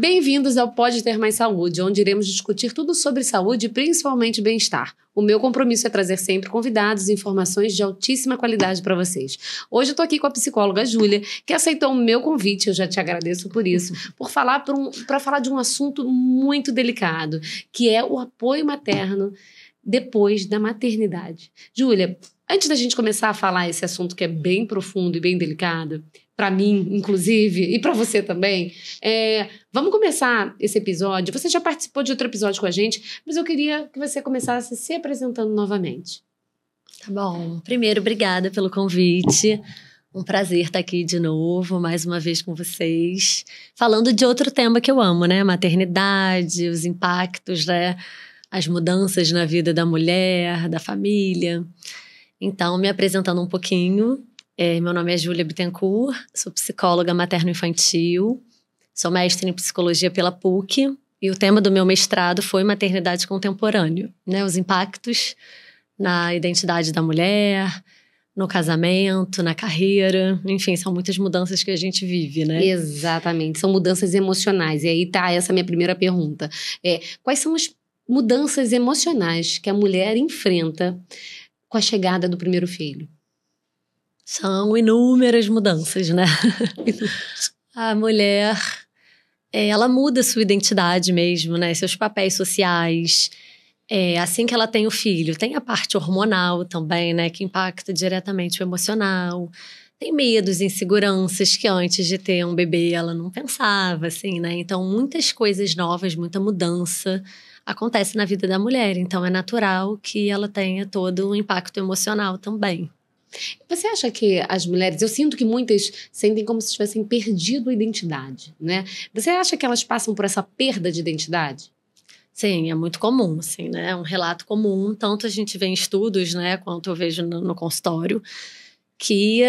Bem-vindos ao Pode Ter Mais Saúde, onde iremos discutir tudo sobre saúde e principalmente bem-estar. O meu compromisso é trazer sempre convidados e informações de altíssima qualidade para vocês. Hoje eu estou aqui com a psicóloga Júlia, que aceitou o meu convite, eu já te agradeço por isso, para falar de um assunto muito delicado, que é o apoio materno depois da maternidade. Júlia, antes da gente começar a falar esse assunto que é bem profundo e bem delicado, para mim, inclusive, e para você também, vamos começar esse episódio. Você já participou de outro episódio com a gente, mas eu queria que você começasse se apresentando novamente. Tá bom. Primeiro, obrigada pelo convite. Um prazer estar aqui de novo, mais uma vez com vocês. Falando de outro tema que eu amo, né? Maternidade, os impactos, né? As mudanças na vida da mulher, da família. Então, me apresentando um pouquinho. Meu nome é Júlia Bittencourt, sou psicóloga materno-infantil, sou mestre em psicologia pela PUC e o tema do meu mestrado foi maternidade contemporânea, né? Os impactos na identidade da mulher, no casamento, na carreira, enfim, são muitas mudanças que a gente vive, né? Exatamente, são mudanças emocionais. E aí tá essa minha primeira pergunta. Quais são as mudanças emocionais que a mulher enfrenta com a chegada do primeiro filho? São inúmeras mudanças, né? A mulher, ela muda sua identidade mesmo, né? Seus papéis sociais. Assim que ela tem o filho, tem a parte hormonal também, né? Que impacta diretamente o emocional. Tem medos, inseguranças que antes de ter um bebê ela não pensava, assim, né? Então, muitas coisas novas, muita mudança acontece na vida da mulher. Então, é natural que ela tenha todo um impacto emocional também. Você acha que as mulheres, eu sinto que muitas sentem como se tivessem perdido a identidade, né? Você acha que elas passam por essa perda de identidade? Sim, é muito comum, assim, né? É um relato comum, tanto a gente vê em estudos, né, quanto eu vejo no consultório, que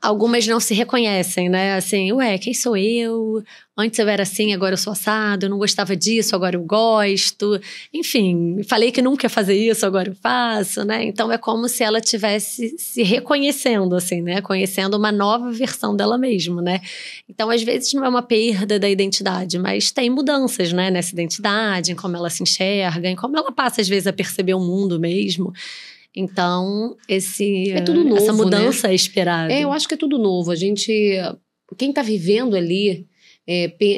algumas não se reconhecem, né? Assim, quem sou eu? Antes eu era assim, agora eu sou assado, eu não gostava disso, agora eu gosto. Enfim, falei que nunca ia fazer isso, agora eu faço, né? Então é como se ela estivesse se reconhecendo, assim, né? Conhecendo uma nova versão dela mesma, né? Então, às vezes, não é uma perda da identidade, mas tem mudanças, né? Nessa identidade, em como ela se enxerga, em como ela passa, às vezes, a perceber o mundo mesmo. Então, tudo novo, essa mudança, né? É esperada. Eu acho que é tudo novo. Quem está vivendo ali,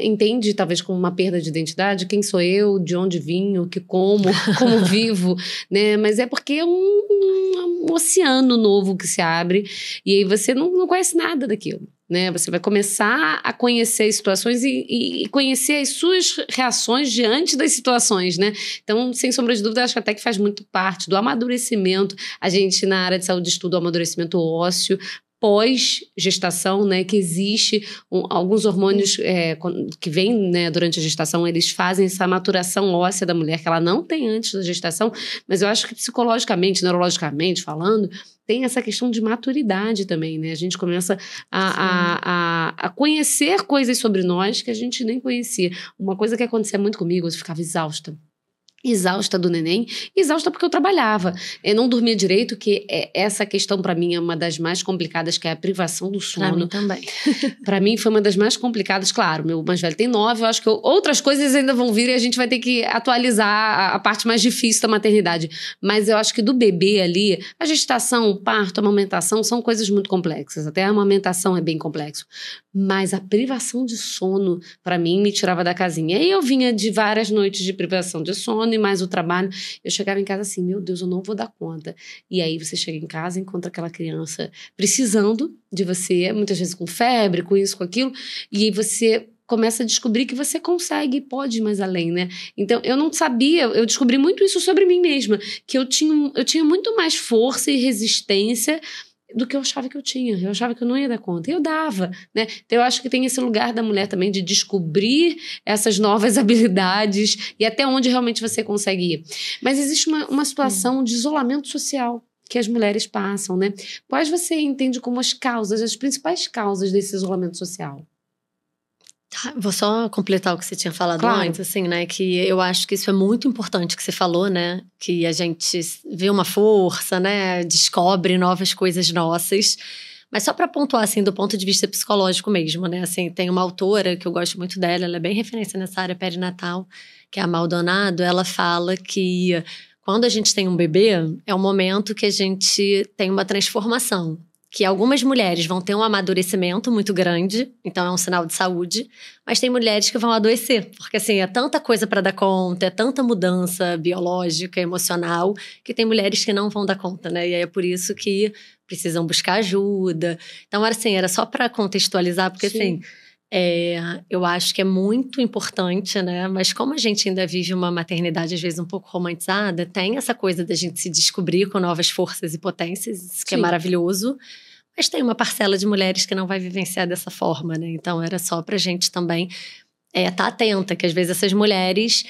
entende talvez como uma perda de identidade. Quem sou eu, de onde vim, como vivo, né? Mas é porque é um oceano novo que se abre e aí você não conhece nada daquilo. Né? Você vai começar a conhecer as situações e conhecer as suas reações diante das situações, né? Então, sem sombra de dúvida, acho que até que faz muito parte do amadurecimento. A gente, na área de saúde, estuda o amadurecimento ósseo pós-gestação, né, que existe alguns hormônios que vêm, né, durante a gestação, eles fazem essa maturação óssea da mulher que ela não tem antes da gestação, mas eu acho que psicologicamente, neurologicamente falando, tem essa questão de maturidade também, né? A gente começa a conhecer coisas sobre nós que a gente nem conhecia. Uma coisa que acontecia muito comigo, eu ficava exausta do neném, exausta porque eu trabalhava. Eu não dormia direito, que essa questão para mim é uma das mais complicadas, que é a privação do sono. Para mim também. Para mim foi uma das mais complicadas, claro, meu mais velho tem 9, eu acho que outras coisas ainda vão vir e a gente vai ter que atualizar a parte mais difícil da maternidade. Mas eu acho que do bebê ali, a gestação, o parto, a amamentação são coisas muito complexas, até a amamentação é bem complexo. Mas a privação de sono, para mim, me tirava da casinha. E eu vinha de várias noites de privação de sono e mais o trabalho. Eu chegava em casa assim, meu Deus, eu não vou dar conta. E aí você chega em casa e encontra aquela criança precisando de você, muitas vezes com febre, com isso, com aquilo. E aí você começa a descobrir que você consegue e pode ir mais além, né? Então, eu não sabia, eu descobri muito isso sobre mim mesma, que eu tinha muito mais força e resistência do que eu achava que eu tinha. Eu achava que eu não ia dar conta. E eu dava, né? Então, eu acho que tem esse lugar da mulher também de descobrir essas novas habilidades e até onde realmente você consegue ir. Mas existe uma situação de isolamento social que as mulheres passam, né? Quais você entende como as principais causas desse isolamento social? Vou só completar o que você tinha falado Claro. antes, assim, né? Que eu acho que isso é muito importante que você falou, né? Que a gente vê uma força, né? Descobre novas coisas nossas. Mas só para pontuar, assim, do ponto de vista psicológico mesmo, né? Assim, tem uma autora que eu gosto muito dela, ela é bem referência nessa área perinatal, que é a Maldonado. Ela fala que quando a gente tem um bebê, é um momento que a gente tem uma transformação. Que algumas mulheres vão ter um amadurecimento muito grande, então é um sinal de saúde, mas tem mulheres que vão adoecer, porque assim, é tanta coisa para dar conta, é tanta mudança biológica, emocional, que tem mulheres que não vão dar conta, né? E aí é por isso que precisam buscar ajuda. Então, assim, era só para contextualizar, porque assim, eu acho que é muito importante, né? Mas como a gente ainda vive uma maternidade, às vezes, um pouco romantizada, tem essa coisa da gente se descobrir com novas forças e potências, isso que é maravilhoso. Mas tem uma parcela de mulheres que não vai vivenciar dessa forma, né? Então, era só pra gente também tá atenta, que às vezes essas mulheres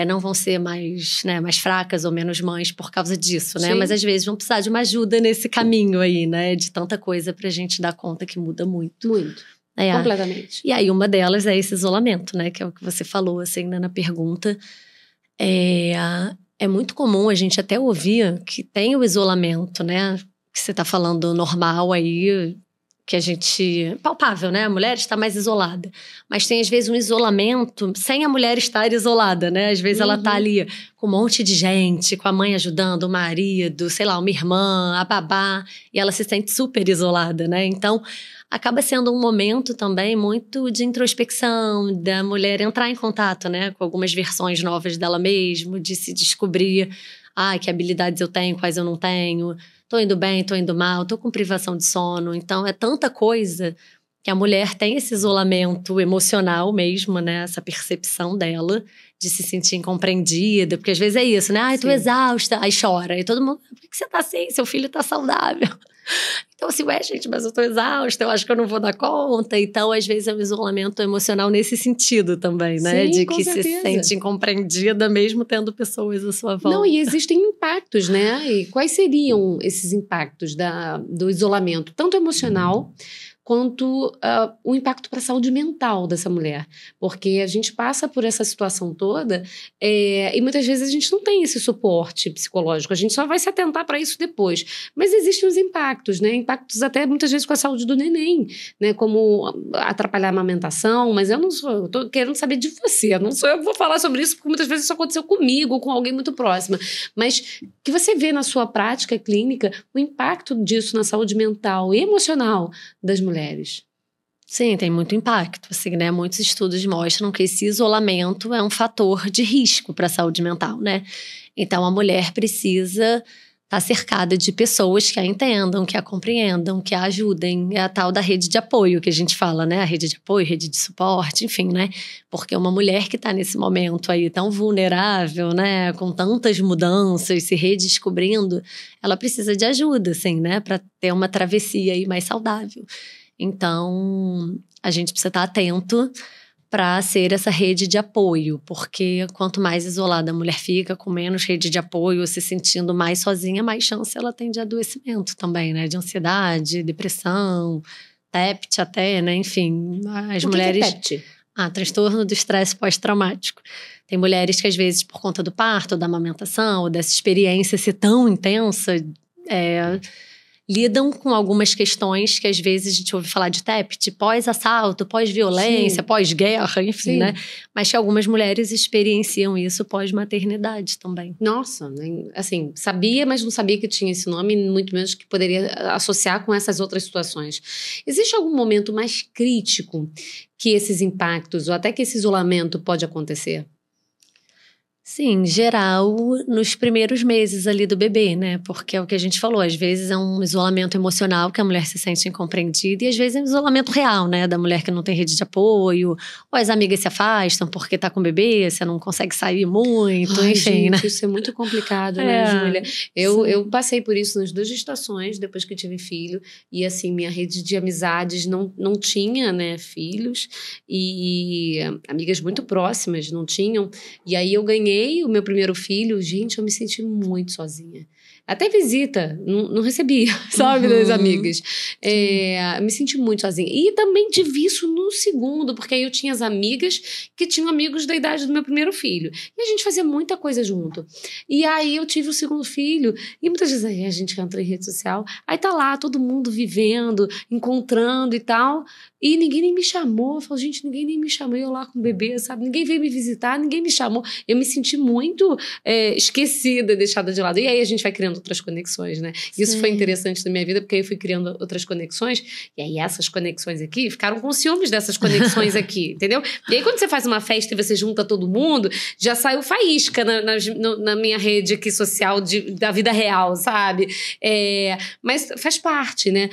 não vão ser mais fracas ou menos mães por causa disso, né? Sim. Mas às vezes vão precisar de uma ajuda nesse caminho aí, né? De tanta coisa pra gente dar conta que muda muito. Muito. Completamente. E aí, uma delas é esse isolamento, né? Que é o que você falou, assim, né, na pergunta. É muito comum a gente até ouvir que tem o isolamento, né? Que você tá falando normal aí, que a gente... palpável, né? A mulher está mais isolada. Mas tem, às vezes, um isolamento sem a mulher estar isolada, né? Às vezes ela tá ali com um monte de gente, com a mãe ajudando, o marido, sei lá, uma irmã, a babá, e ela se sente super isolada, né? Então, acaba sendo um momento também muito de introspecção, da mulher entrar em contato, né? Com algumas versões novas dela mesma, de se descobrir, que habilidades eu tenho, quais eu não tenho... Tô indo bem, tô indo mal, tô com privação de sono. Então, é tanta coisa que a mulher tem esse isolamento emocional mesmo, né? Essa percepção dela de se sentir incompreendida. Porque às vezes é isso, né? Ai, tô exausta. Aí chora. E todo mundo, por que você tá assim? Seu filho tá saudável. Então, assim, gente, mas eu tô exausta, eu acho que eu não vou dar conta. Então, às vezes, é um isolamento emocional nesse sentido também, né? Sim, de com que certeza. se sente incompreendida mesmo tendo pessoas à sua volta. Não, e existem impactos, né? E quais seriam esses impactos do isolamento, tanto emocional quanto o impacto para a saúde mental dessa mulher. Porque a gente passa por essa situação toda e muitas vezes a gente não tem esse suporte psicológico, a gente só vai se atentar para isso depois. Mas existem os impactos, né? Impactos até muitas vezes com a saúde do neném, né? Como atrapalhar a amamentação, mas eu tô querendo saber de você, eu não sou eu que vou falar sobre isso, porque muitas vezes isso aconteceu comigo, com alguém muito próxima. Mas que você vê na sua prática clínica o impacto disso na saúde mental e emocional das mulheres. Sim, tem muito impacto, assim, né? Muitos estudos mostram que esse isolamento é um fator de risco para a saúde mental, né? Então, a mulher precisa estar cercada de pessoas que a entendam, que a compreendam, que a ajudem. É a tal da rede de apoio que a gente fala, né? A rede de apoio, rede de suporte, enfim, né? Porque uma mulher que está nesse momento aí tão vulnerável, né? Com tantas mudanças, se redescobrindo, ela precisa de ajuda, assim, né? Para ter uma travessia aí mais saudável. Então, a gente precisa estar atento para ser essa rede de apoio, porque quanto mais isolada a mulher fica, com menos rede de apoio, se sentindo mais sozinha, mais chance ela tem de adoecimento também, né? De ansiedade, depressão, TEPT até, né? Enfim, as mulheres... O que é TEPT? Transtorno do estresse pós-traumático. Tem mulheres que às vezes, por conta do parto, da amamentação, ou dessa experiência ser tão intensa, lidam com algumas questões que às vezes a gente ouve falar de TEPT, pós-assalto, pós-violência, pós-guerra, enfim, né? Mas que algumas mulheres experienciam isso pós-maternidade também. Nossa, assim, sabia, mas não sabia que tinha esse nome, muito menos que poderia associar com essas outras situações. Existe algum momento mais crítico que esses impactos, ou até que esse isolamento pode acontecer? Sim, em geral, nos primeiros meses ali do bebê, né? Porque é o que a gente falou, às vezes é um isolamento emocional que a mulher se sente incompreendida e às vezes é um isolamento real, né? Da mulher que não tem rede de apoio, ou as amigas se afastam porque tá com bebê, você não consegue sair muito, enfim, gente, né? Isso é muito complicado, né, Júlia? Eu passei por isso nas 2 gestações, depois que tive filho, e assim, minha rede de amizades não tinha, né, filhos, e amigas muito próximas não tinham, e aí eu ganhei o meu primeiro filho, gente, eu me senti muito sozinha. Até visita, não recebia, sabe, das amigas. Me senti muito sozinha. E também tive isso no segundo, porque aí eu tinha as amigas que tinham amigos da idade do meu primeiro filho. E a gente fazia muita coisa junto. E aí eu tive o segundo filho, e muitas vezes aí a gente entra em rede social, aí tá lá todo mundo vivendo, encontrando e tal, e ninguém nem me chamou. Eu falo, gente, ninguém nem me chamou, eu lá com o bebê, sabe? Ninguém veio me visitar, ninguém me chamou. Eu me senti muito esquecida, deixada de lado. E aí a gente vai criando outras conexões, né? Isso foi interessante na minha vida, porque aí eu fui criando outras conexões, e aí essas conexões aqui ficaram com ciúmes dessas conexões aqui, entendeu? E aí quando você faz uma festa e você junta todo mundo, já saiu faísca na minha rede aqui social da vida real, sabe? Mas faz parte, né?